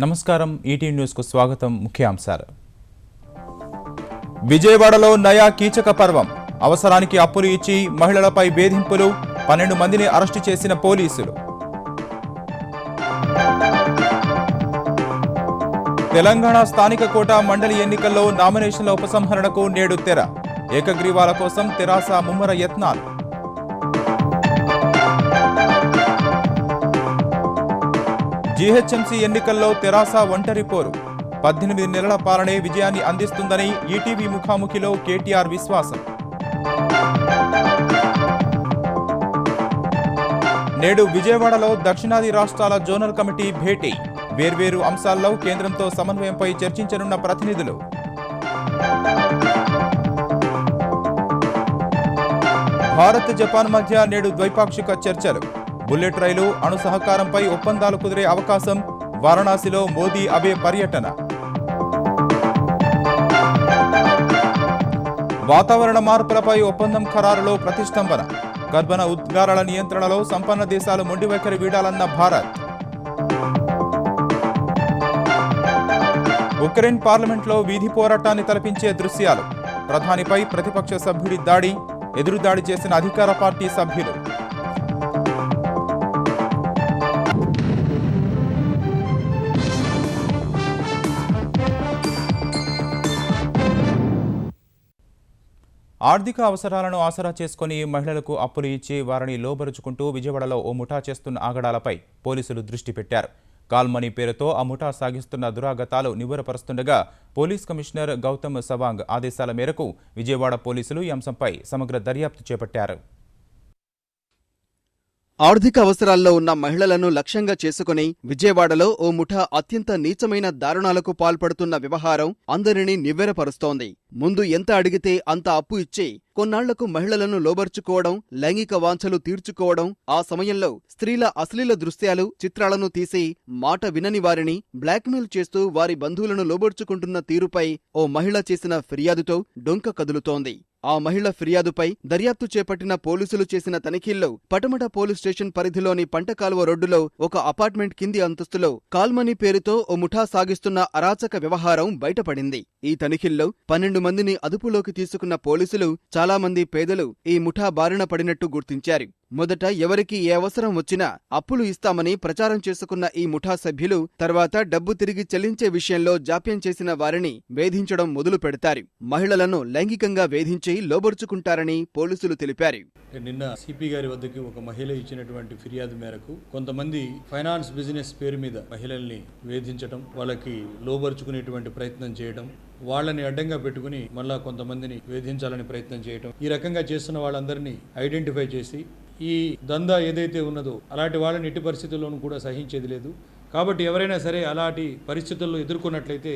నమస్కారం ETV news కు స్వాగతం ముఖ్యాంశాలు విజయవాడలో నయా కీచక పర్వం అవసరానికి అప్పులు ఇచ్చి మహిళలపై వేధింపులు 12 మందిని అరెస్టు చేసిన పోలీసులు తెలంగాణ స్థానిక కోట మండలి ఎన్నికల్లో నామినేషన్ల ఉపసంహరణకు నేడు తెర ఏకగ్రీవాల కోసం తెరాస ముమ్మర యత్నాలు జీహెచ్ఎంసీ ఎన్నికల్లో తెరాస ఒంటరి పోరు 18 నెలల పాలనే విజయాన్ని అందిస్తుందని ఈటీవీ ముఖాముఖిలో కేటీఆర్ విశ్వాసం నేడు విజయవాడలో దక్షిణాది రాష్ట్రాల జోనల్ కమిటీ భేటీ వేర్వేరు అంశాల్లో కేంద్రంతో సమన్వయంపై చర్చించనున్న ప్రతినిధులు భారత్ జపాన్ మధ్య నేడు ద్వైపాక్షిక చర్చలు బుల్లెట్ రైలు అణు సహకారంపై ఒప్పందాలు కుదిరే అవకాశం వారణాసిలో మోదీ అబే పర్యటన వాతావరణ మార్పులపై ఒప్పందం ఖరారులో ప్రతిష్టంభన కర్బన ఉద్గారాల నియంత్రణలో సంపన్న దేశాలు మొండి వైఖరి వీడాలన్న భారత్ ఉక్రెయిన్ పార్లమెంట్లో వీధి పోరాటాన్ని తలపించే దృశ్యాలు ప్రధానిపై ప్రతిపక్ష సభ్యుడి దాడి ఎదురుదాడి చేసిన అధికార పార్టీ సభ్యులు ఆర్థిక అవసరాలను ఆసరా చేసుకుని మహిళలకు అప్పులు ఇచ్చి వారిని లోబరుచుకుంటూ విజయవాడలో ఓ ముఠా చేస్తున్న ఆగడాలపై పోలీసులు దృష్టి పెట్టారు. కాల్ మనీ పేరుతో ఆ ముఠా సాగిస్తున్న దురాగతాలు నివ్వెరపరుస్తుండగా పోలీస్ కమిషనర్ గౌతమ్ సవాంగ్ ఆదేశాల మేరకు విజయవాడ పోలీసులు ఈ అంశంపై సమగ్ర దర్యాప్తు చేపట్టారు. ఆర్థిక అవసరాల్లో ఉన్న మహిళలను లక్ష్యంగా చేసుకుని విజయవాడలో ఓ ముఠా అత్యంత నీచమైన దారుణాలకు పాల్పడుతున్న వ్యవహారం అందరినీ నివ్వెరపరుస్తోంది. ముందు ఎంత అడిగితే అంత అప్పు ఇచ్చి కొన్నాళ్లకు మహిళలను లోబర్చుకోవడం, లైంగిక వాంఛలు తీర్చుకోవడం, ఆ సమయంలో స్త్రీల అశ్లీల దృశ్యాలు, చిత్రాలను తీసి మాట వినని వారిని బ్లాక్మెయిల్ చేస్తూ వారి బంధువులను లోబర్చుకుంటున్న తీరుపై ఓ మహిళ చేసిన ఫిర్యాదుతో డొంక కదులుతోంది. ఆ మహిళ ఫిర్యాదుపై దర్యాప్తు చేపట్టిన పోలీసులు చేసిన తనిఖీల్లో పటమట పోలీస్ స్టేషన్ పరిధిలోని పంటకాలువ రోడ్డులో ఒక అపార్ట్మెంట్ కింది అంతస్తులో కాల్మనీ పేరుతో ఓ ముఠా సాగిస్తున్న అరాచక వ్యవహారం బయటపడింది. ఈ తనిఖీల్లో 12 మందిని అదుపులోకి తీసుకున్న పోలీసులు చాలా మంది పేదలు ఈ ముఠా బారిన పడినట్టు గుర్తించారు. మొదట ఎవరికి ఏ అవసరం వచ్చినా అప్పులు ఇస్తామని ప్రచారం చేసుకున్న ఈ ముఠా సభ్యులు తర్వాత డబ్బు తిరిగి చెల్లించే విషయంలో జాప్యం చేసిన వారిని వేధించడం మొదలు పెడతారు. మహిళలను లైంగికంగా వేధించి లోబరుచుకుంటారని పోలీసులు తెలిపారు. నిన్న సిపి గారి వద్దకు ఒక మహిళ ఇచ్చినటువంటి ఫిర్యాదు మేరకు కొంతమంది ఫైనాన్స్ బిజినెస్ పేరు మీద మహిళల్ని వేధించడం, వాళ్ళకి లోబరుచుకునేటువంటి ప్రయత్నం చేయడం, వాళ్ళని అడ్డంగా పెట్టుకుని మళ్ళా కొంతమందిని వేధించాలని ప్రయత్నం చేయడం, ఈ రకంగా చేస్తున్న వాళ్ళందరినీ ఐడెంటిఫై చేసి ఈ దందా ఏదైతే ఉన్నదో అలాంటి వాళ్ళని ఎట్టి పరిస్థితుల్లోనూ కూడా సహించేది లేదు. కాబట్టి ఎవరైనా సరే అలాంటి పరిస్థితుల్లో ఎదుర్కొన్నట్లయితే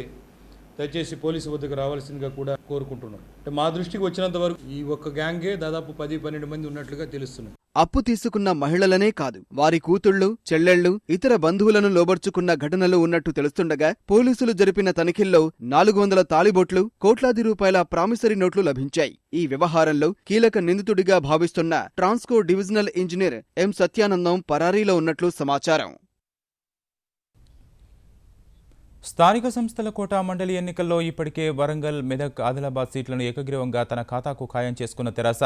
దయచేసి పోలీసు వద్దకు రావాల్సిందిగా కూడా కోరుకుంటున్నాం. మా దృష్టికి వచ్చినంత వరకు ఈ ఒక్క గ్యాంగే దాదాపు 10-12 మంది ఉన్నట్లుగా తెలుస్తున్నారు. అప్పు తీసుకున్న మహిళలనే కాదు, వారి కూతుళ్లు, చెల్లెళ్లు, ఇతర బంధువులను లోబర్చుకున్న ఘటనలు ఉన్నట్టు తెలుస్తుండగా పోలీసులు జరిపిన తనిఖీల్లో 400 తాళిబొట్లు, కోట్లాది రూపాయల ప్రామిసరీ నోట్లు లభించాయి. ఈ వ్యవహారంలో కీలక నిందితుడిగా భావిస్తున్న ట్రాన్స్కో డివిజనల్ ఇంజనీర్ ఎం సత్యానందం పరారీలో ఉన్నట్లు సమాచారం. స్థానిక సంస్థల కోట మండలి ఎన్నికల్లో ఇప్పటికే వరంగల్, మెదక్, ఆదిలాబాద్ సీట్లను ఏకగ్రీవంగా తన ఖాతాకు ఖాయం చేసుకున్న తెరాస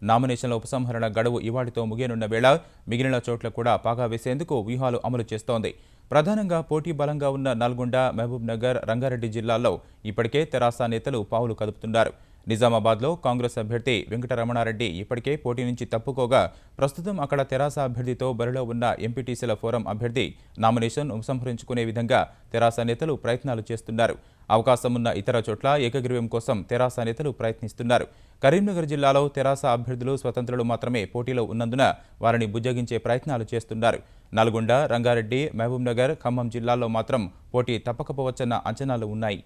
నామినేషన్ల ఉపసంహరణ గడువు ఇవాటితో ముగియనున్న వేళ మిగిలిన చోట్ల కూడా పాగా వేసేందుకు వ్యూహాలు అమలు చేస్తోంది. ప్రధానంగా పోటీ బలంగా ఉన్న నల్గొండ, మహబూబ్ నగర్, రంగారెడ్డి జిల్లాల్లో ఇప్పటికే తెరాస నేతలు పావులు కదుపుతున్నారు. నిజామాబాద్లో కాంగ్రెస్ అభ్యర్థి వెంకటరమణారెడ్డి ఇప్పటికే పోటీ నుంచి తప్పుకోగా ప్రస్తుతం అక్కడ తెరాస అభ్యర్థితో బరిలో ఉన్న ఎంపీటీసీల ఫోరం అభ్యర్థి నామినేషన్ ఉపసంహరించుకునే విధంగా తెరాస నేతలు ప్రయత్నాలు చేస్తున్నారు. అవకాశం ఉన్న ఇతర చోట్ల ఏకగ్రీవం కోసం తెరాస నేతలు ప్రయత్నిస్తున్నారు. కరీంనగర్ జిల్లాలో తెరాస అభ్యర్థులు స్వతంత్రులు మాత్రమే పోటీలో ఉన్నందున వారిని బుజ్జగించే ప్రయత్నాలు చేస్తున్నారు. నల్గొండ, రంగారెడ్డి, మహబూబ్ నగర్, ఖమ్మం జిల్లాల్లో మాత్రం పోటీ తప్పకపోవచ్చన్న అంచనాలు ఉన్నాయి.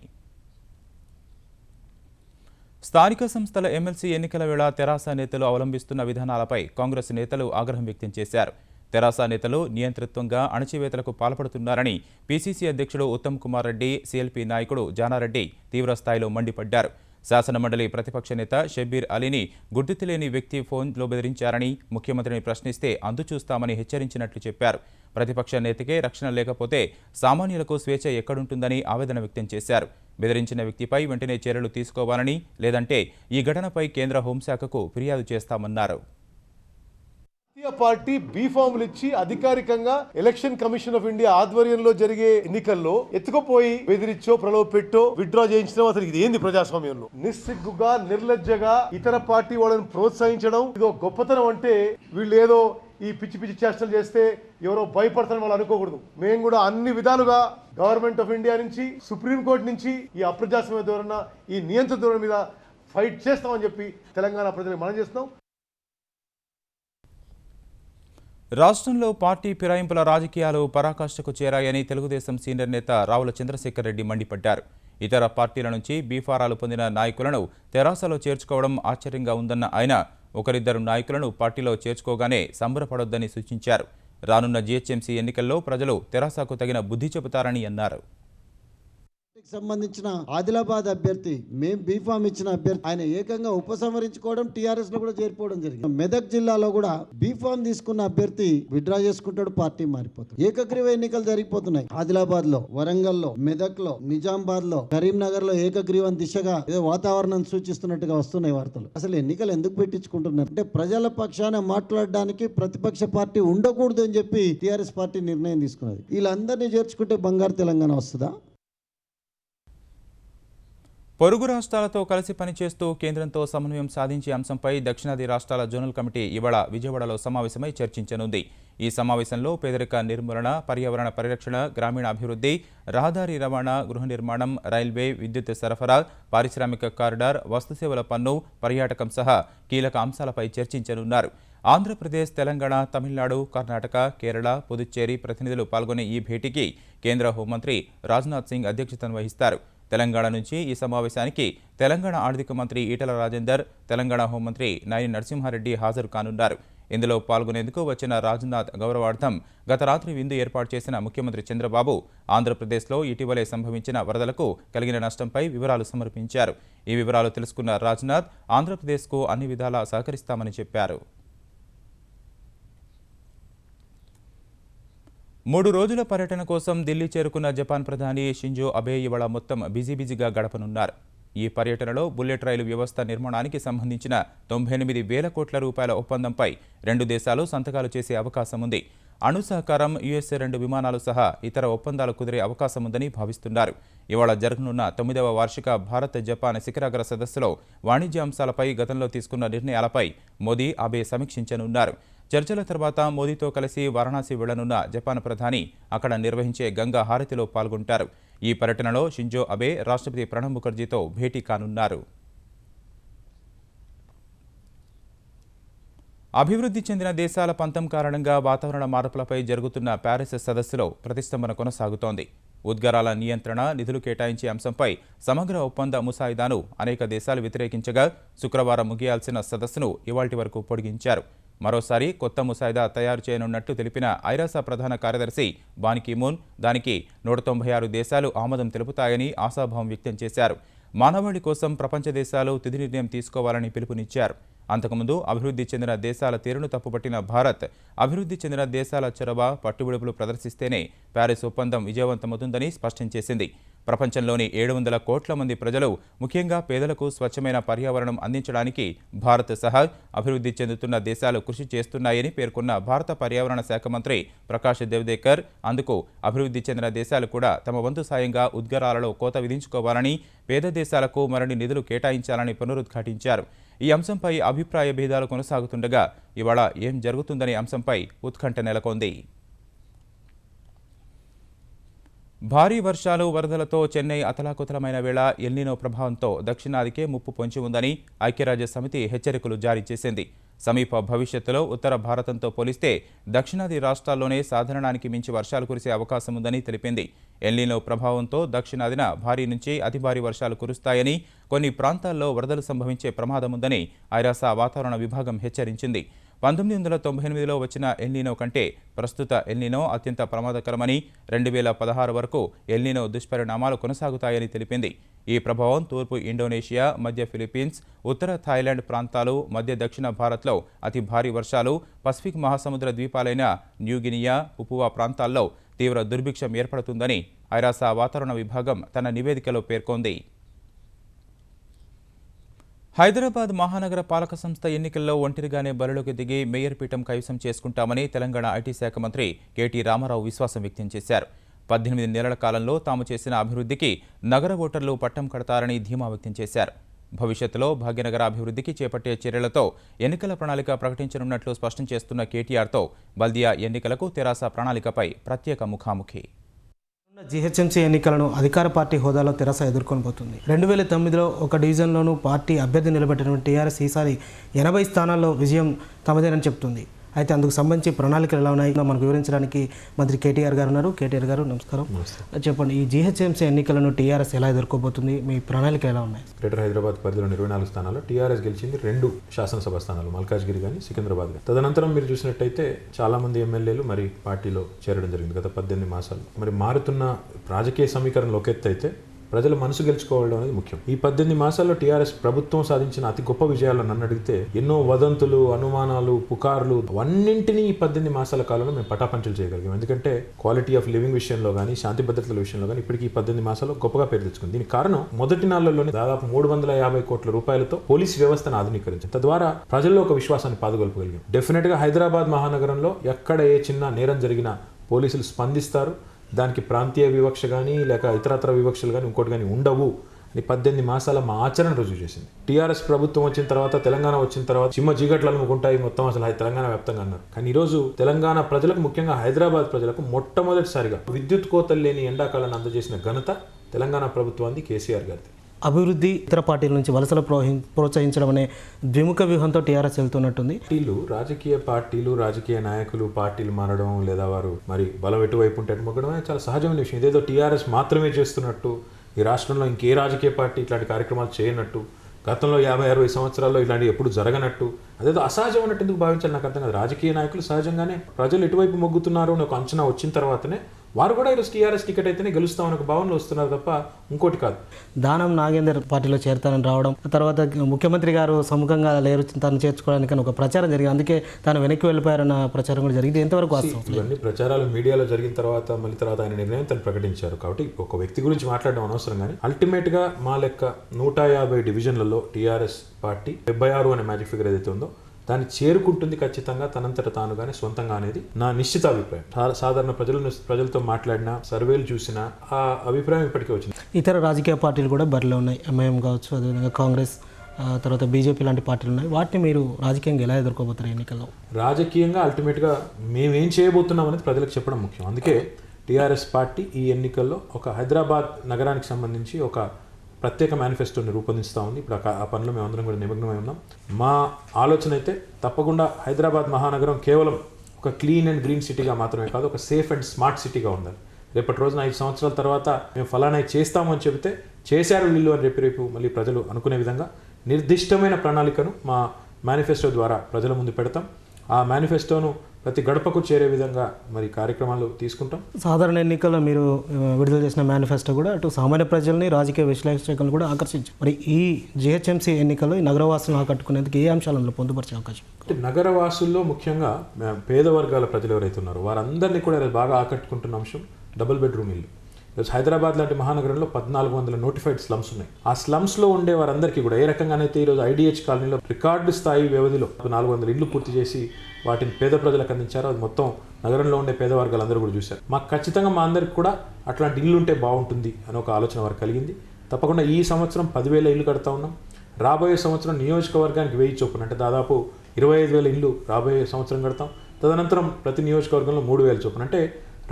స్థానిక సంస్థల ఎమ్మెల్సీ ఎన్నికల వేళ తెరాస నేతలు అవలంబిస్తున్న విధానాలపై కాంగ్రెస్ నేతలు ఆగ్రహం వ్యక్తం చేశారు. తెరాస నేతలు నియంతృత్వంగా అణచివేతలకు పాల్పడుతున్నారని పీసీసీ అధ్యక్షుడు ఉత్తమ్ కుమార్ రెడ్డి, సీఎల్పీ నాయకుడు జానారెడ్డి తీవ్రస్థాయిలో మండిపడ్డారు. శాసనమండలి ప్రతిపక్ష నేత షబ్బీర్ అలీని గుర్తు తెలియని వ్యక్తి ఫోన్లో బెదిరించారని, ముఖ్యమంత్రిని ప్రశ్నిస్తే అందుచూస్తామని హెచ్చరించినట్లు చెప్పారు. ప్రతిపక్ష నేతకే రక్షణ లేకపోతే సామాన్యులకు స్వేచ్ఛ ఎక్కడుంటుందని ఆవేదన వ్యక్తం చేశారు. బెదిరించిన వ్యక్తిపై వెంటనే చర్యలు తీసుకోవాలని, లేదంటే ఈ ఘటనపై కేంద్ర హోంశాఖకు ఫిర్యాదు చేస్తామన్నారు. పార్టీ బీఫామ్లు ఇచ్చి అధికారికంగా ఎలక్షన్ కమిషన్ ఆఫ్ ఇండియా ఆధ్వర్యంలో జరిగే ఎన్నికల్లో ఎత్తుకుపోయి బెదిరించో ప్రలోభ పెట్టో విత్డ్రా చేయించడం అసలు ఇది ఏంది ప్రజాస్వామ్యంలో? నిస్సిగ్గుగా నిర్లజ్జగా ఇతర పార్టీ వాళ్ళని ప్రోత్సహించడం ఇదో గొప్పతనం. అంటే వీళ్ళు ఏదో ఈ పిచ్చి పిచ్చి చేష్టలు చేస్తే ఎవరో భయపడతారని వాళ్ళు అనుకోకూడదు. మేము కూడా అన్ని విధాలుగా గవర్నమెంట్ ఆఫ్ ఇండియా నుంచి సుప్రీంకోర్టు నుంచి ఈ అప్రజాస్వామ్య ధోరణి, ఈ నియంత్రణ ధోరణి మీద ఫైట్ చేస్తామని చెప్పి తెలంగాణ ప్రజలకు మనం చేస్తున్నాం. రాష్ట్రంలో పార్టీ ఫిరాయింపుల రాజకీయాలు పరాకాష్ఠకు చేరాయని తెలుగుదేశం సీనియర్ నేత రావుల చంద్రశేఖర్ రెడ్డి మండిపడ్డారు. ఇతర పార్టీల నుంచి బీఫారాలు పొందిన నాయకులను తెరాసలో చేర్చుకోవడం ఆశ్చర్యంగా ఉందన్న ఆయన ఒకరిద్దరు నాయకులను పార్టీలో చేర్చుకోగానే సంబరపడొద్దని సూచించారు. రానున్న జీహెచ్ఎంసీ ఎన్నికల్లో ప్రజలు తెరాసకు తగిన బుద్ధి చెబుతారని అన్నారు. సంబంధించిన ఆదిలాబాద్ అభ్యర్థి మేము బీఫామ్ ఇచ్చిన అభ్యర్థి ఆయన ఏకంగా ఉపసంహరించుకోవడం, టీఆర్ఎస్ లో కూడా చేరిపోవడం జరిగింది. మెదక్ జిల్లాలో కూడా బీఫామ్ తీసుకున్న అభ్యర్థి విత్డ్రా చేసుకుంటాడు, పార్టీ మారిపోతుంది. ఏకగ్రీవ ఎన్నికలు జరిగిపోతున్నాయి. ఆదిలాబాద్ లో, వరంగల్ లో, మెదక్ లో, నిజామాబాద్ లో, కరీంనగర్ లో ఏకగ్రీవం దిశగా ఏదో వాతావరణం సూచిస్తున్నట్టుగా వస్తున్నాయి వార్తలు. అసలు ఎన్నికలు ఎందుకు పెట్టించుకుంటున్నారు అంటే ప్రజల పక్షాన మాట్లాడడానికి ప్రతిపక్ష పార్టీ ఉండకూడదు అని చెప్పి టీఆర్ఎస్ పార్టీ నిర్ణయం తీసుకున్నది. వీళ్ళందరినీ చేర్చుకుంటే బంగారు తెలంగాణ వస్తుందా? పొరుగు రాష్ట్రాలతో కలిసి పనిచేస్తూ కేంద్రంతో సమన్వయం సాధించే అంశంపై దక్షిణాది రాష్ట్రాల జోనల్ కమిటీ ఇవాళ విజయవాడలో సమావేశమై చర్చించనుంది. ఈ సమావేశంలో పేదరిక నిర్మూలన, పర్యావరణ పరిరక్షణ, గ్రామీణ అభివృద్ధి, రహదారి రవాణా, గృహ నిర్మాణం, రైల్వే, విద్యుత్ సరఫరా, పారిశ్రామిక కారిడార్, వస్తుసేవల పన్ను, పర్యాటకం సహా కీలక అంశాలపై చర్చించనున్నారు. ఆంధ్రప్రదేశ్, తెలంగాణ, తమిళనాడు, కర్ణాటక, కేరళ, పుదుచ్చేరి ప్రతినిధులు పాల్గొనే ఈ భేటీకి కేంద్ర హోంమంత్రి రాజ్నాథ్ సింగ్ అధ్యక్షతన వహిస్తారు. తెలంగాణ నుంచి ఈ సమావేశానికి తెలంగాణ ఆర్థిక మంత్రి ఈటల రాజేందర్, తెలంగాణ హోంమంత్రి నాయని నరసింహారెడ్డి హాజరు కానున్నారు. ఇందులో పాల్గొనేందుకు వచ్చిన రాజ్నాథ్ గౌరవార్థం గత రాత్రి విందు ఏర్పాటు చేసిన ముఖ్యమంత్రి చంద్రబాబు ఆంధ్రప్రదేశ్లో ఇటీవలే సంభవించిన వరదలకు కలిగిన నష్టంపై వివరాలు సమర్పించారు. ఈ వివరాలు తెలుసుకున్న రాజ్నాథ్ ఆంధ్రప్రదేశ్కు అన్ని విధాలా సహకరిస్తామని చెప్పారు. 3 రోజుల పర్యటన కోసం ఢిల్లీ చేరుకున్న జపాన్ ప్రధాని షింజో అబే ఇవాళ మొత్తం బిజీగా గడపనున్నారు. ఈ పర్యటనలో బుల్లెట్ రైలు వ్యవస్థ నిర్మాణానికి సంబంధించిన 98,000 కోట్ల రూపాయల ఒప్పందంపై 2 దేశాలు సంతకాలు చేసే అవకాశం ఉంది. అణు సహకారం, యుఎస్ఏ 2 విమానాలు సహా ఇతర ఒప్పందాలు కుదిరే అవకాశం ఉందని భావిస్తున్నారు. ఇవాళ జరగనున్న 9వ వార్షిక భారత్ జపాన్ శిఖరాగ్ర సదస్సులో వాణిజ్య అంశాలపై గతంలో తీసుకున్న నిర్ణయాలపై మోదీ, అబే సమీక్షించనున్నారు. చర్చల తర్వాత మోదీతో కలిసి వారణాసి వెళ్లనున్న జపాన్ ప్రధాని అక్కడ నిర్వహించే గంగా హారతిలో పాల్గొంటారు. ఈ పర్యటనలో షింజో అబే రాష్ట్రపతి ప్రణబ్ ముఖర్జీతో భేటీ కానున్నారు. అభివృద్ధి చెందిన దేశాల పంతం కారణంగా వాతావరణ మార్పులపై జరుగుతున్న ప్యారిస్ సదస్సులో ప్రతిష్టంభన కొనసాగుతోంది. ఉద్గారాల నియంత్రణ, నిధులు కేటాయించే అంశంపై సమగ్ర ఒప్పంద ముసాయిదాను అనేక దేశాలు వ్యతిరేకించగా శుక్రవారం ముగియాల్సిన సదస్సును ఇవాల్టి వరకు పొడిగించారు. మరోసారి కొత్త ముసాయిదా తయారు చేయనున్నట్టు తెలిపిన ఐరాస ప్రధాన కార్యదర్శి బాన్ కీ మూన్ దానికి 196 దేశాలు ఆమోదం తెలుపుతాయని ఆశాభావం వ్యక్తం చేశారు. మానవాళి కోసం ప్రపంచ దేశాలు తుది నిర్ణయం తీసుకోవాలని పిలుపునిచ్చారు. అంతకుముందు అభివృద్ధి చెందిన దేశాల తీరును తప్పుపట్టిన భారత్ అభివృద్ధి చెందిన దేశాల చొరవ, పట్టుబిడుపులు ప్రదర్శిస్తేనే ప్యారిస్ ఒప్పందం విజయవంతమవుతుందని స్పష్టం చేసింది. ప్రపంచంలోని 700 కోట్ల మంది ప్రజలు, ముఖ్యంగా పేదలకు స్వచ్ఛమైన పర్యావరణం అందించడానికి భారత్ సహా అభివృద్ధి చెందుతున్న దేశాలు కృషి చేస్తున్నాయని పేర్కొన్న భారత పర్యావరణ శాఖ మంత్రి ప్రకాష్ జవదేకర్ అందుకు అభివృద్ధి చెందిన దేశాలు కూడా తమ వంతు సాయంగా ఉద్గారాలలో కోత విధించుకోవాలని, పేద దేశాలకు మరిన్ని నిధులు కేటాయించాలని పునరుద్ఘాటించారు. ఈ అంశంపై అభిప్రాయ భేదాలు కొనసాగుతుండగా ఇవాళ ఏం జరుగుతుందనే అంశంపై ఉత్కంఠ నెలకొంది. భారీ వర్షాలు, వరదలతో చెన్నై అతలాకుతలమైన వేళ ఎల్నినో ప్రభావంతో దక్షిణాదికే ముప్పు పొంచి ఉందని ఐక్యరాజ్య సమితి హెచ్చరికలు జారీ చేసింది. సమీప భవిష్యత్తులో ఉత్తర భారతంతో పోలిస్తే దక్షిణాది రాష్ట్రాల్లోనే సాధారణానికి మించి వర్షాలు కురిసే అవకాశం ఉందని తెలిపింది. ఎల్నినో ప్రభావంతో దక్షిణాదిన భారీ నుంచి అతి భారీ వర్షాలు కురుస్తాయని, కొన్ని ప్రాంతాల్లో వరదలు సంభవించే ప్రమాదం ఉందని ఐరాస వాతావరణ విభాగం హెచ్చరించింది. 1998లో వచ్చిన ఎల్నినో కంటే ప్రస్తుత ఎల్నినో అత్యంత ప్రమాదకరమని 2016 వరకు ఎల్నినో దుష్పరిణామాలు కొనసాగుతాయని తెలిపింది. ఈ ప్రభావం తూర్పు ఇండోనేషియా, మధ్య ఫిలిప్పీన్స్, ఉత్తర థాయిలాండ్ ప్రాంతాలు, మధ్య దక్షిణ భారత్లో అతి భారీ వర్షాలు, పసిఫిక్ మహాసముద్ర ద్వీపాలైన న్యూగినియా, పుపువా ప్రాంతాల్లో తీవ్ర దుర్భిక్షం ఏర్పడుతుందని ఐరాస వాతావరణ విభాగం తన నివేదికలో పేర్కొంది. హైదరాబాద్ మహానగర పాలక సంస్థ ఎన్నికల్లో ఒంటరిగానే బరిలోకి దిగి మేయర్ పీఠం కైవసం చేసుకుంటామని తెలంగాణ ఐటీ శాఖ మంత్రి కేటీ రామారావు విశ్వాసం వ్యక్తం చేశారు. 18 నెలల కాలంలో తాము చేసిన అభివృద్ధికి నగర ఓటర్లు పట్టం కడతారని ధీమా వ్యక్తం చేశారు. భవిష్యత్తులో భాగ్యనగర అభివృద్ధికి చేపట్టే చర్యలతో ఎన్నికల ప్రణాళిక ప్రకటించనున్నట్లు స్పష్టం చేస్తున్న కేటీఆర్తో బల్దియా ఎన్నికలకు తెరాస ప్రణాళికపై ప్రత్యేక ముఖాముఖి. జీహెచ్ఎంసీ ఎన్నికలను అధికార పార్టీ హోదాలో తెరాస ఎదుర్కొనబోతుంది. 2009లో ఒక డివిజన్లోనూ పార్టీ అభ్యర్థి నిలబెట్టినటువంటి టీఆర్ఎస్ ఈసారి 80 స్థానాల్లో విజయం తమదేనని చెప్తుంది. అయితే అందుకు సంబంధించి ప్రణాళికలు ఎలా ఉన్నాయి మనకు వివరించడానికి మంత్రి కేటీఆర్ గారు ఉన్నారు. కేటీఆర్ గారు నమస్కారం. చెప్పండి, ఈ జీహెచ్ఎంసీ ఎన్నికలను టీఆర్ఎస్ ఎలా ఎదుర్కోబోతుంది, మీ ప్రణాళికలు ఎలా ఉన్నాయి? గ్రేటర్ హైదరాబాద్ పరిధిలో 24 స్థానాల్లో టీఆర్ఎస్ గెలిచింది 2 శాసనసభ స్థానాలు, మల్కాజ్గిరి కానీ సికింద్రాబాద్ కానీ. తదనంతరం మీరు చూసినట్టయితే చాలా మంది ఎమ్మెల్యేలు మరి పార్టీలో చేరడం జరిగింది గత 18 మాసాలు. మరి మారుతున్న రాజకీయ సమీకరణలు ఒక ఎత్తు అయితే ప్రజల మనసు గెలుచుకోవడం అనేది ముఖ్యం. ఈ 18 మాసాల్లో టీఆర్ఎస్ ప్రభుత్వం సాధించిన అతి గొప్ప విజయాలను నన్ను అడిగితే ఎన్నో వదంతులు, అనుమానాలు, పుకార్లు అన్నింటినీ ఈ 18 మాసాల కాలంలో మేము పటాపంచలు చేయగలిగాం. ఎందుకంటే క్వాలిటీ ఆఫ్ లివింగ్ విషయంలో కానీ, శాంతి భద్రతల విషయంలో కానీ ఇప్పటికీ ఈ 18 మాసాల్లో గొప్పగా పేరు తెచ్చుకుంది. దీనికి కారణం మొదటి నాళ్లలోనే దాదాపు 350 కోట్ల రూపాయలతో పోలీసు వ్యవస్థను ఆధునీకరించారు. తద్వారా ప్రజల్లో ఒక విశ్వాసాన్ని పాదుగొల్పగలిగాం. డెఫినెట్ గా హైదరాబాద్ మహానగరంలో ఎక్కడ ఏ చిన్న నేరం జరిగినా పోలీసులు స్పందిస్తారు. దానికి ప్రాంతీయ వివక్ష కానీ లేక ఇతరత్ర వివక్షలు కానీ ఇంకోటి కానీ ఉండవు అని 18 మాసాల మా ఆచరణ రుజువు చేసింది. టీఆర్ఎస్ ప్రభుత్వం వచ్చిన తర్వాత, తెలంగాణ వచ్చిన తర్వాత చిమ్మ చీకట్లు అనుకుంటాయి మొత్తం అసలు తెలంగాణ వ్యాప్తంగా అన్నారు. కానీ ఈరోజు తెలంగాణ ప్రజలకు, ముఖ్యంగా హైదరాబాద్ ప్రజలకు మొట్టమొదటిసారిగా విద్యుత్ కోతలు లేని ఎండాకాలాన్ని అందజేసిన ఘనత తెలంగాణ ప్రభుత్వాన్ని, కేసీఆర్ గారిది. అభివృద్ధి ఇతర పార్టీల నుంచి వలసలు ప్రోత్సహించడం అనే ద్విముఖ వ్యూహంతో టీఆర్ఎస్ వెళ్తున్నట్టుంది. రాజకీయ పార్టీలు, రాజకీయ నాయకులు పార్టీలు మారడం లేదా వారు మరి బలం ఎటువైపు ఉంటే మొగ్గడం అనేది చాలా సహజమైన విషయం. ఇదేదో టీఆర్ఎస్ మాత్రమే చేస్తున్నట్టు, ఈ రాష్ట్రంలో ఇంకే రాజకీయ పార్టీ ఇట్లాంటి కార్యక్రమాలు చేయనట్టు, గతంలో 50-60 సంవత్సరాల్లో ఇలాంటివి ఎప్పుడు జరగనట్టు, అదేదో అసహజం అన్నట్టు ఎందుకు భావించాలి నాకు అర్థం కాదు. రాజకీయ నాయకులు సహజంగానే ప్రజలు ఎటువైపు మొగ్గుతున్నారు అని ఒక అంచనా వచ్చిన తర్వాతనే వారు కూడా ఈరోజు టీఆర్ఎస్ టికెట్ అయితేనే గెలుస్తామని ఒక భావనలో వస్తున్నారు తప్ప ఇంకోటి కాదు. దానం నాగేందర్ పార్టీలో చేరతానని రావడం, తర్వాత ముఖ్యమంత్రి గారు సముఖంగా లేరు తను చేర్చుకోవడానికి ఒక ప్రచారం జరిగింది. అందుకే తాను వెనక్కి వెళ్ళిపోయారన్న ప్రచారం కూడా జరిగింది. ఎంతవరకు వాస్తవం? ఇవన్నీ ప్రచారాలు మీడియాలో జరిగిన తర్వాత మళ్ళీ తర్వాత ఆయన నిర్ణయం తను ప్రకటించారు. కాబట్టి ఒక వ్యక్తి గురించి మాట్లాడడం అనవసరం. కానీ అల్టిమేట్ గా మా లెక్క 150 డివిజన్లలో టీఆర్ఎస్ పార్టీ 76 అనే మ్యాజిక్ ఫిగర్ ఏదైతే ఉందో దాన్ని చేరుకుంటుంది ఖచ్చితంగా, తనంతట తానుగానే సొంతంగా అనేది నా నిశ్చిత అభిప్రాయం. సాధారణ ప్రజలతో మాట్లాడినా, సర్వేలు చూసినా ఆ అభిప్రాయం ఇప్పటికే వచ్చింది. ఇతర రాజకీయ పార్టీలు కూడా బరిలో ఉన్నాయి. ఎంఐఎం కావచ్చు, అదేవిధంగా కాంగ్రెస్, తర్వాత బీజేపీ లాంటి పార్టీలు ఉన్నాయి. వాటిని మీరు రాజకీయంగా ఎలా ఎదుర్కోబోతారు ఎన్నికల్లో? రాజకీయంగా అల్టిమేట్గా మేమేం చేయబోతున్నాం అనేది ప్రజలకు చెప్పడం ముఖ్యం. అందుకే టీఆర్ఎస్ పార్టీ ఈ ఎన్నికల్లో ఒక హైదరాబాద్ నగరానికి సంబంధించి ఒక ప్రత్యేక మేనిఫెస్టోని రూపొందిస్తూ ఉంది. ఇప్పుడు ఆ పనిలో మేమందరం కూడా నిమగ్నమై ఉన్నాం. మా ఆలోచన అయితే తప్పకుండా హైదరాబాద్ మహానగరం కేవలం ఒక క్లీన్ అండ్ గ్రీన్ సిటీగా మాత్రమే కాదు, ఒక సేఫ్ అండ్ స్మార్ట్ సిటీగా ఉండాలి. రేపటి రోజున 5 సంవత్సరాల తర్వాత మేము ఫలానా చేస్తామని చెబితే చేశారు వీళ్ళు అని రేపు మళ్ళీ ప్రజలు అనుకునే విధంగా నిర్దిష్టమైన ప్రణాళికను మా మేనిఫెస్టో ద్వారా ప్రజల ముందు పెడతాం. ఆ మేనిఫెస్టోను ప్రతి గడపకు చేరే విధంగా మరి కార్యక్రమాలు తీసుకుంటాం. సాధారణ ఎన్నికల్లో మీరు విడుదల చేసిన మేనిఫెస్టో కూడా అటు సామాన్య ప్రజల్ని, రాజకీయ విశ్లేషకులను కూడా ఆకర్షించారు. మరి ఈ జీహెచ్ఎంసీ ఎన్నికల్లో ఈ నగరవాసులను ఆకట్టుకునేందుకు ఏ అంశాలు అందులో పొందుపరిచే అవకాశం? అంటే నగరవాసుల్లో ముఖ్యంగా పేద వర్గాల ప్రజలు ఎవరైతే ఉన్నారో వారందరినీ కూడా బాగా ఆకట్టుకుంటున్న అంశం డబుల్ బెడ్రూమ్ ఇల్లు. ఈరోజు హైదరాబాద్ లాంటి మహానగరంలో 1400 నోటిఫైడ్ స్లమ్స్ ఉన్నాయి. ఆ స్లమ్స్లో ఉండే వారందరికీ కూడా ఏ రకంగానైతే ఈరోజు ఐడిహెచ్ కాలనీలో రికార్డు స్థాయి వ్యవధిలో 400 ఇళ్లు పూర్తి చేసి వాటిని పేద ప్రజలకు అందించారో అది మొత్తం నగరంలో ఉండే పేద వర్గాలందరూ కూడా చూశారు. మాకు ఖచ్చితంగా మా అందరికి కూడా అట్లాంటి ఇల్లు ఉంటే బాగుంటుంది అని ఒక ఆలోచన వారికి కలిగింది. తప్పకుండా ఈ సంవత్సరం 10,000 ఇల్లు కడతా ఉన్నాం. రాబోయే సంవత్సరం నియోజకవర్గానికి 1000 చొప్పున, అంటే దాదాపు 25,000 ఇల్లు రాబోయే సంవత్సరం కడతాం. తదనంతరం ప్రతి నియోజకవర్గంలో 3,000 చొప్పున, అంటే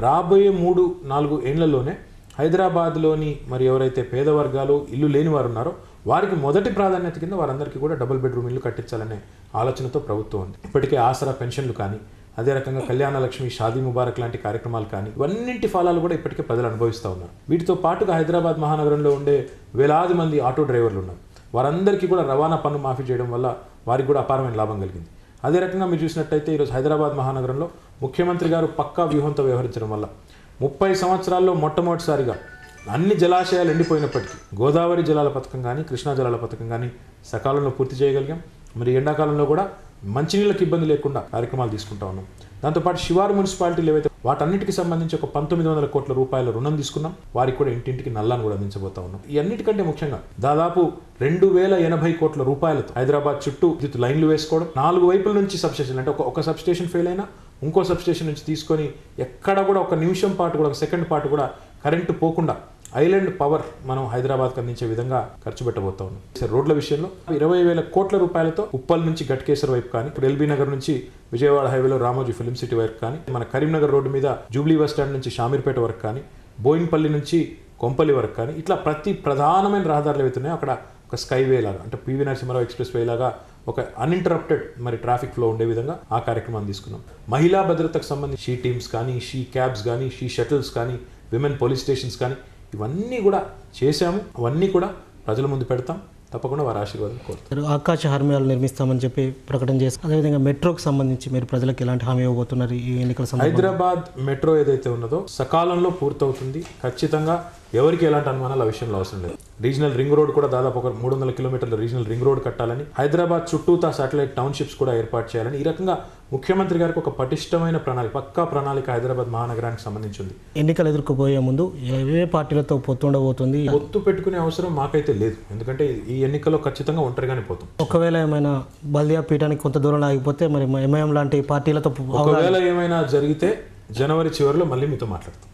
రాబోయే 3-4 ఏళ్లలోనే హైదరాబాద్లోని మరి ఎవరైతే పేద వర్గాలు ఇల్లు లేని వారు ఉన్నారో వారికి మొదటి ప్రాధాన్యత కింద వారందరికీ కూడా డబుల్ బెడ్రూమ్ ఇల్లు కట్టించాలనే ఆలోచనతో ప్రభుత్వం ఉంది. ఇప్పటికే ఆసరా పెన్షన్లు కానీ, అదే రకంగా కళ్యాణ లక్ష్మి, షాదీ ముబారక్ లాంటి కార్యక్రమాలు కానీ ఇవన్నింటి ఫలాలు కూడా ఇప్పటికే ప్రజలు అనుభవిస్తూ ఉన్నారు. వీటితో పాటుగా హైదరాబాద్ మహానగరంలో ఉండే వేలాది మంది ఆటో డ్రైవర్లు ఉన్నారు. వారందరికీ కూడా రవాణా పన్ను మాఫీ చేయడం వల్ల వారికి కూడా అపారమైన లాభం కలిగింది. అదే రకంగా మీరు చూసినట్టయితే ఈరోజు హైదరాబాద్ మహానగరంలో ముఖ్యమంత్రి గారు పక్కా వ్యూహంతో వ్యవహరించడం వల్ల 30 సంవత్సరాల్లో మొట్టమొదటిసారిగా అన్ని జలాశయాలు ఎండిపోయినప్పటికీ గోదావరి జలాల పథకం కానీ కృష్ణా జలాల పథకం కానీ సకాలంలో పూర్తి చేయగలిగాం. మరి ఎండాకాలంలో కూడా మంచినీళ్ళకి ఇబ్బంది లేకుండా కార్యక్రమాలు తీసుకుంటా ఉన్నాం. దాంతోపాటు శివారు మున్సిపాలిటీలు ఏవైతే వాటన్నిటికీ సంబంధించి ఒక 1900 కోట్ల రూపాయల రుణం తీసుకున్నాం. వారికి కూడా ఇంటింటికి నల్లాను కూడా అందించబోతా ఉన్నాం. ఈ అన్నిటికంటే ముఖ్యంగా దాదాపు 2080 కోట్ల రూపాయలతో హైదరాబాద్ చుట్టూ విద్యుత్ లైన్లు వేసుకోవడం, 4 వైపుల నుంచి సబ్స్టేషన్ అంటే ఒక సబ్స్టేషన్ ఫెయిల్ అయినా ఇంకో సబ్స్టేషన్ నుంచి తీసుకొని ఎక్కడ కూడా ఒక నిమిషం పాటు కూడా ఒక సెకండ్ పాటు కూడా కరెంటు పోకుండా ఐలాండ్ పవర్ మనం హైదరాబాద్కి అందించే విధంగా ఖర్చు పెట్టబోతా ఉన్నాం. రోడ్ల విషయంలో 20,000 కోట్ల రూపాయలతో ఉప్పల్ నుంచి గట్కేసర్ వైపు కానీ, ఇప్పుడు ఎల్బీ నగర్ నుంచి విజయవాడ హైవేలో రామోజీ ఫిల్మ్ సిటీ వరకు కానీ, మన కరీంనగర్ రోడ్డు మీద జూబ్లీ బస్ స్టాండ్ నుంచి షామీర్పేట వరకు కానీ, బోయిన్పల్లి నుంచి కొంపల్లి వరకు కానీ, ఇట్లా ప్రతి ప్రధానమైన రహదారులు ఏవైతున్నాయో అక్కడ ఒక స్కైవే లాగా అంటే పివి నరసింహారావు ఎక్స్ప్రెస్ వే లాగా ఒక అన్ఇంటరప్టెడ్ మరి ట్రాఫిక్ ఫ్లో ఉండే విధంగా ఆ కార్యక్రమాన్ని తీసుకున్నాం. మహిళా భద్రతకు సంబంధించి షీ టీమ్స్ కానీ, షీ క్యాబ్స్ కానీ, షీ షటిల్స్ కానీ, విమెన్ పోలీస్ స్టేషన్స్ కానీ ఇవన్నీ కూడా చేశాము. అవన్నీ కూడా ప్రజల ముందు పెడతాం. తప్పకుండా వారి ఆశీర్వాదం కోరుతారు. ఆకాశ హార్మియాలు నిర్మిస్తామని చెప్పి ప్రకటన చేస్తారు. అదేవిధంగా మెట్రోకి సంబంధించి మీరు ప్రజలకు ఎలాంటి హామీ ఇవ్వబోతున్నారు ఈ ఎన్నికల సందర్భంగా? హైదరాబాద్ మెట్రో ఏదైతే ఉన్నదో సకాలంలో పూర్తవుతుంది. ఖచ్చితంగా ఎవరికి ఎలాంటి అనుమానాలు ఆ విషయంలో అవసరం లేదు. రీజనల్ రింగ్ రోడ్ కూడా దాదాపు ఒక 300 కిలోమీటర్ల రీజనల్ రింగ్ రోడ్ కట్టాలని, హైదరాబాద్ చుట్టూతా శాటిలైట్ టౌన్షిప్స్ కూడా ఏర్పాటు చేయాలని, ఈ రకంగా ముఖ్యమంత్రి గారికి ఒక పటిష్టమైన ప్రణాళిక, పక్కా ప్రణాళిక హైదరాబాద్ మహానగరానికి సంబంధించింది. ఎన్నికలు ఎదుర్కోబోయే ముందు ఏ పార్టీలతో పొత్తు ఉండబోతుంది? పొత్తు పెట్టుకునే అవసరం మాకైతే లేదు. ఎందుకంటే ఈ ఎన్నికల్లో ఖచ్చితంగా ఒంటరిగానే పోతాం. ఒకవేళ ఏమైనా బల్దియా పీఠానికి కొంత దూరం ఆగిపోతే మరి ఎంఐఎం లాంటి పార్టీలతో ఒకవేళ ఏమైనా జరిగితే జనవరి చివరిలో మళ్ళీ మీతో మాట్లాడతాం.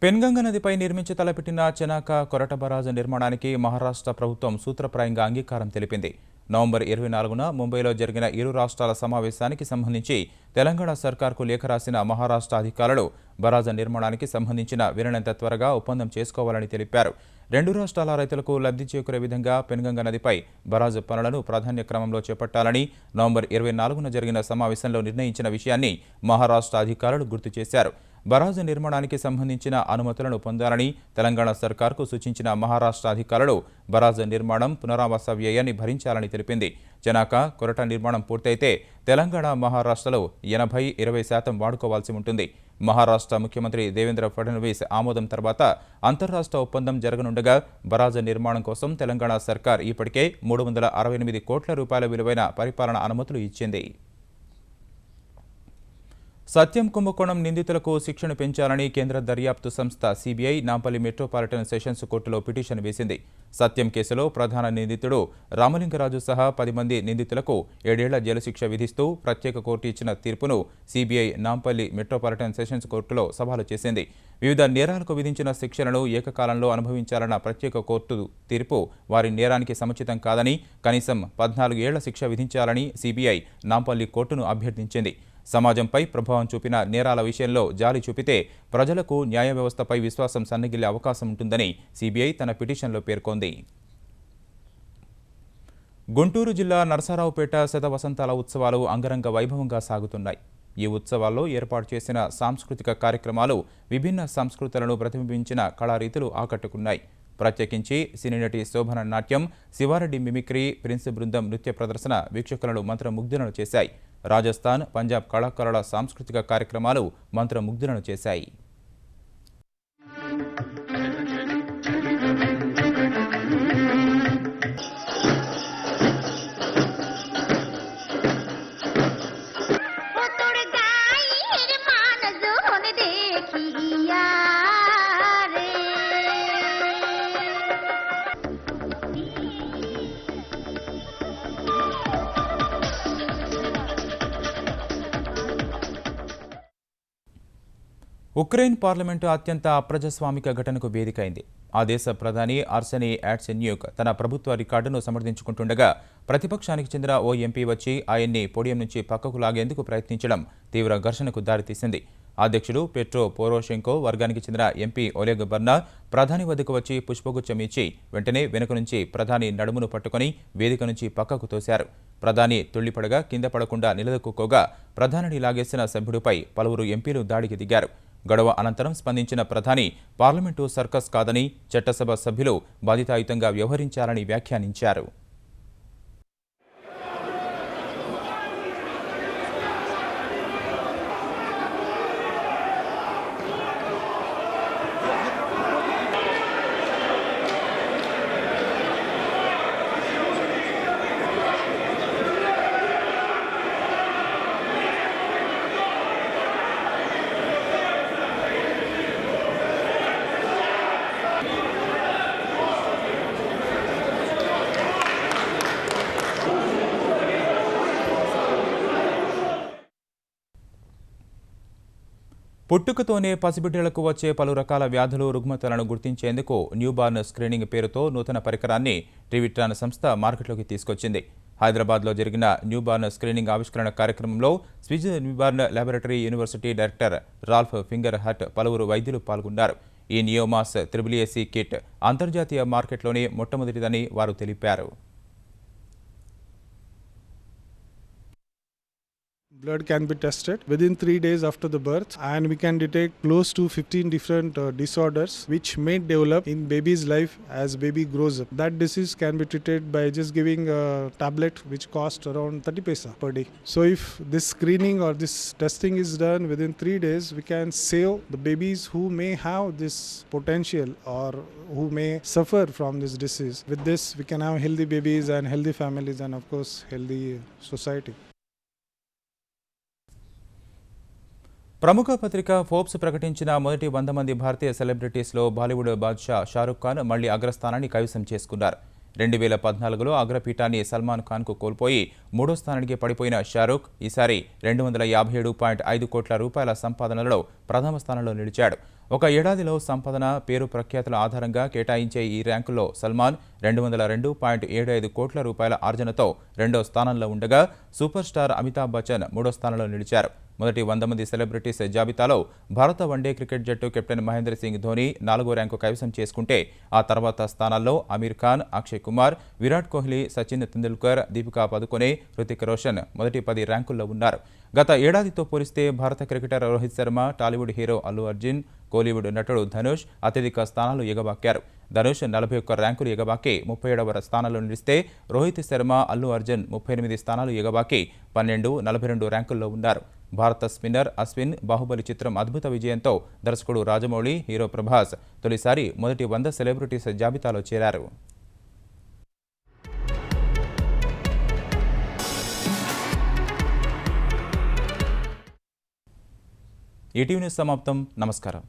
పెన్గంగ నదిపై నిర్మించి తలపెట్టిన చెనాక కొరట బరాజు నిర్మాణానికి మహారాష్ట్ర ప్రభుత్వం సూత్రప్రాయంగా అంగీకారం తెలిపింది. నవంబర్ 24న ముంబైలో జరిగిన ఇరు రాష్ట్రాల సమావేశానికి సంబంధించి తెలంగాణ సర్కార్కు లేఖ రాసిన మహారాష్ట్ర అధికారులు బరాజు నిర్మాణానికి సంబంధించిన వీలైనంత త్వరగా ఒప్పందం చేసుకోవాలని తెలిపారు. 2 రాష్ట్రాల రైతులకు లబ్ధి చేకూరే విధంగా పెన్గంగ నదిపై బరాజు పనులను ప్రాధాన్య క్రమంలో చేపట్టాలని నవంబర్ 24న జరిగిన సమావేశంలో నిర్ణయించిన విషయాన్ని మహారాష్ట్ర అధికారులు గుర్తు చేశారు. బరాజు నిర్మాణానికి సంబంధించిన అనుమతులను పొందాలని తెలంగాణ సర్కార్కు సూచించిన మహారాష్ట్ర అధికారులు బరాజు నిర్మాణం పునరావాస వ్యయాన్ని భరించాలని తెలిపింది. చెనాక కొరట నిర్మాణం పూర్తయితే తెలంగాణ మహారాష్ట్రలో 80-20% వాడుకోవాల్సి ఉంటుంది. మహారాష్ట్ర ముఖ్యమంత్రి దేవేంద్ర ఫడ్నవీస్ ఆమోదం తర్వాత అంతర్రాష్ట్ర ఒప్పందం జరగనుండగా బరాజు నిర్మాణం కోసం తెలంగాణ సర్కార్ ఇప్పటికే 368 కోట్ల రూపాయల విలువైన పరిపాలన అనుమతులు ఇచ్చింది. సత్యం కుంభకోణం నిందితులకు శిక్షను పెంచాలని కేంద్ర దర్యాప్తు సంస్థ సిబిఐ నాంపల్లి మెట్రోపాలిటన్ సెషన్స్ కోర్టులో పిటిషన్ వేసింది. సత్యం కేసులో ప్రధాన నిందితుడు రామలింగరాజు సహా 10 మంది నిందితులకు 7 ఏళ్ల జైలు శిక్ష విధిస్తూ ప్రత్యేక కోర్టు ఇచ్చిన తీర్పును సిబిఐ నాంపల్లి మెట్రోపాలిటన్ సెషన్స్ కోర్టులో సవాలు చేసింది. వివిధ నేరాలకు విధించిన శిక్షలను ఏకకాలంలో అనుభవించాలన్న ప్రత్యేక కోర్టు తీర్పు వారి నేరానికి సముచితం కాదని, కనీసం 14 ఏళ్ల శిక్ష విధించాలని సిబిఐ నాంపల్లి కోర్టును అభ్యర్థించింది. సమాజంపై ప్రభావం చూపిన నేరాల విషయంలో జాలి చూపితే ప్రజలకు న్యాయ వ్యవస్థపై విశ్వాసం సన్నగిల్లే అవకాశం ఉంటుందని సిబిఐ తన పిటిషన్లో పేర్కొంది. గుంటూరు జిల్లా నరసరావుపేట శతవసంతాల ఉత్సవాలు అంగరంగ వైభవంగా సాగుతున్నాయి. ఈ ఉత్సవాల్లో ఏర్పాటు చేసిన సాంస్కృతిక కార్యక్రమాలు విభిన్న సంస్కృతులను ప్రతిబింబించిన కళారీతులు ఆకట్టుకున్నాయి. ప్రత్యేకించి సినీనటి శోభన నాట్యం, శివారెడ్డి మిమిక్రీ, ప్రిన్స్ బృందం నృత్య ప్రదర్శన వీక్షకులను మంత్రముగ్ధులను చేశాయి. రాజస్థాన్, పంజాబ్ కళాకారుల సాంస్కృతిక కార్యక్రమాలు మంత్రముగ్ధులను చేశాయి. ఉక్రెయిన్ పార్లమెంటు అత్యంత అప్రజాస్వామిక ఘటనకు వేదికైంది. ఆ దేశ ప్రధాని ఆర్సెనీ యాట్సెన్యూక్ తన ప్రభుత్వ రికార్డును సమర్థించుకుంటుండగా ప్రతిపక్షానికి చెందిన ఓ ఎంపీ వచ్చి ఆయన్ని పోడియం నుంచి పక్కకు లాగేందుకు ప్రయత్నించడం తీవ్ర ఘర్షణకు దారితీసింది. అధ్యక్షుడు పెట్రో పోరోషెంకో వర్గానికి చెందిన ఎంపీ ఒలెగ్ బర్నా ప్రధాని వద్దకు వచ్చి పుష్పగుచ్చం ఇచ్చి వెంటనే వెనుక నుంచి ప్రధాని నడుమును పట్టుకుని వేదిక నుంచి పక్కకు తోశారు. ప్రధాని తుళ్లిపడగా కింద పడకుండా నిలదొక్కుకోగా ప్రధానిని లాగేసిన సభ్యుడిపై పలువురు ఎంపీలు దాడికి దిగారు. గొడవ అనంతరం స్పందించిన ప్రధాని పార్లమెంటు సర్కస్ కాదని, చట్టసభ సభ్యులు బాధితాయుతంగా వ్యవహరించారని వ్యాఖ్యానించారు. పుట్టుకతోనే పసిబిడ్డలకు వచ్చే పలు రకాల వ్యాధులు రుగ్మతలను గుర్తించేందుకు న్యూబార్న్ స్క్రీనింగ్ పేరుతో నూతన పరికరాన్ని ట్రివిట్రాన్ సంస్థ మార్కెట్లోకి తీసుకొచ్చింది. హైదరాబాద్లో జరిగిన న్యూబార్న్ స్క్రీనింగ్ ఆవిష్కరణ కార్యక్రమంలో Swiss newborn laboratory university director Ralph Fingerhut పలువురు వైద్యులు పాల్గొన్నారు. ఈ నియోమాస్ AAAC కిట్ అంతర్జాతీయ మార్కెట్లోనే మొట్టమొదటిదని వారు తెలిపారు. Blood can be tested within 3 days after the birth, and we can detect close to 15 different disorders which may develop in baby's life as baby grows up. That disease can be treated by just giving a tablet which costs around 30 paisa per day. So if this screening or this testing is done within 3 days, we can save the babies who may have this potential or who may suffer from this disease. With this, we can have healthy babies and healthy families and of course healthy society. ప్రముఖ పత్రిక Forbes ప్రకటించిన మొదటి 100 మంది భారతీయ సెలబ్రిటీస్లో బాలీవుడ్ బాద్షా షారుఖ్ ఖాన్ మళ్లీ అగ్రస్థానాన్ని కైవసం చేసుకున్నారు. 2014లో అగ్రపీఠాన్ని సల్మాన్ ఖాన్కు కోల్పోయి 3వ స్థానానికి పడిపోయిన షారుఖ్ ఈసారి 257.5 కోట్ల రూపాయల సంపాదనలో ప్రథమ స్థానంలో నిలిచాడు. ఒక ఏడాదిలో సంపాదన, పేరు ప్రఖ్యాతుల ఆధారంగా కేటాయించే ఈ ర్యాంకులో సల్మాన్ 202.75 కోట్ల రూపాయల ఆర్జనతో 2వ స్థానంలో ఉండగా సూపర్ స్టార్ అమితాబ్ బచ్చన్ 3వ స్థానంలో నిలిచారు. మొదటి 100 మంది సెలబ్రిటీస్ జాబితాలో భారత వన్డే క్రికెట్ జట్టు కెప్టెన్ మహేంద్ర సింగ్ ధోని 4వ ర్యాంకు కైవసం చేసుకుంటే ఆ తర్వాత స్థానాల్లో అమీర్ ఖాన్, అక్షయ్ కుమార్, విరాట్ కోహ్లీ, సచిన్ తెందుల్కర్, దీపికా పదుకొనే, హృతిక్ రోషన్ మొదటి 10 ర్యాంకుల్లో ఉన్నారు. గత ఏడాదితో పోలిస్తే భారత క్రికెటర్ రోహిత్ శర్మ, టాలీవుడ్ హీరో అల్లు అర్జున్, కోలీవుడ్ నటుడు ధనుష్ అత్యధిక స్థానాలు ఎగబాకారు. ధనుష్ 41 ర్యాంకులు ఎగబాకి 37వ స్థానంలో నిలిస్తే రోహిత్ శర్మ, అల్లు అర్జున్ 38 స్థానాలు ఎగబాకి 12, 42 ర్యాంకుల్లో ఉన్నారు. భారత స్పిన్నర్ అశ్విన్ బాహుబలి చిత్రం అద్భుత విజయంతో దర్శకుడు రాజమౌళి, హీరో ప్రభాస్ తొలిసారి మొదటి 100 సెలబ్రిటీస్ జాబితాలో చేరారు. ఈటీవీ న్యూస్ సమాప్తం. నమస్కారం.